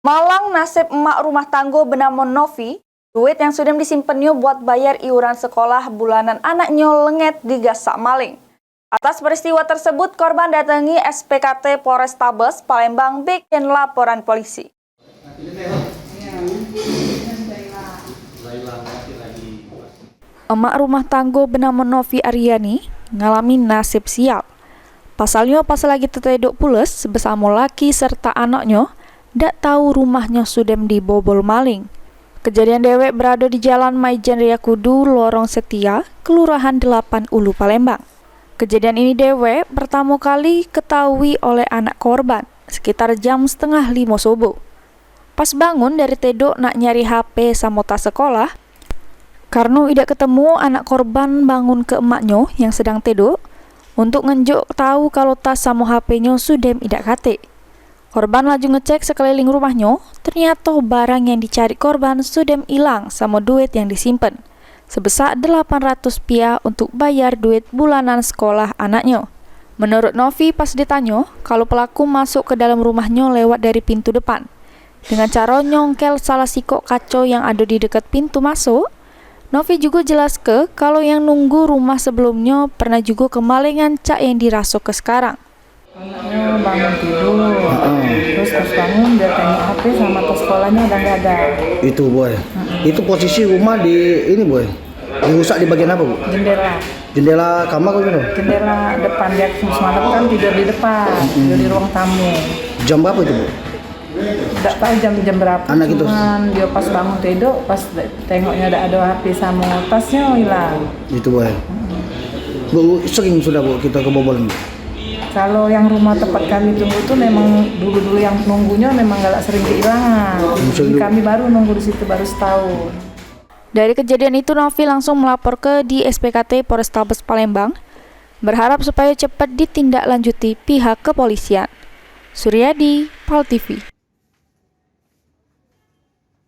Malang nasib emak rumah tangga bernama Novi, duit yang sudah disimpannya buat bayar iuran sekolah bulanan anaknya lenget digasak maling. Atas peristiwa tersebut, korban datangi SPKT Polrestabes Palembang bikin laporan polisi. Emak rumah tangga bernama Novi Aryani ngalami nasib sial. Pasalnya pas lagi tetedok pules bersama laki serta anaknya, dak tahu rumahnya sudah dibobol maling. Kejadian dewek berada di Jalan Maijen Raya Kudu, Lorong Setia, Kelurahan 8 Ulu, Palembang. Kejadian ini dewek pertama kali ketahui oleh anak korban sekitar jam 4:30 subuh. Pas bangun dari tedok nak nyari HP sama tas sekolah, karena tidak ketemu, anak korban bangun ke emaknya yang sedang tedok untuk ngenjuk tahu kalau tas sama HP-nya sudah tidak kate. Korban laju ngecek sekeliling rumahnya, ternyata barang yang dicari korban sudah hilang sama duit yang disimpan, sebesar 800 rupiah untuk bayar duit bulanan sekolah anaknya. Menurut Novi pas ditanya, kalau pelaku masuk ke dalam rumahnya lewat dari pintu depan, dengan cara nyongkel salah sikok kaca yang ada di dekat pintu masuk. Novi juga jelas kalau yang nunggu rumah sebelumnya pernah juga kemalingan cak yang dirasuk ke sekarang. Anaknya bangun tidur, terus pas bangun dia tengok HP sama tas sekolahnya udah nggak ada. Itu boy, itu posisi rumah di ini boy, dirusak di bagian apa bu? Jendela. Jendela kamar gitu? Jendela depan, dia semalam kan tidur di depan, tidur di ruang tamu. Jam berapa itu bu? Nggak tahu jam berapa. Anak itu? Cuman dia pas bangun tidur, pas tengoknya ada HP sama tasnya hilang. Itu boy. Bu sering sudah bu kita kebobolan. Kalau yang rumah tempat kami tunggu itu memang dulu yang nunggunya memang nggak sering kehilangan. Kami baru nunggu di situ baru setahun. Dari kejadian itu, Novi langsung melapor ke di SPKT Polrestabes Palembang, berharap supaya cepat ditindaklanjuti pihak kepolisian. Suryadi, PAL TV.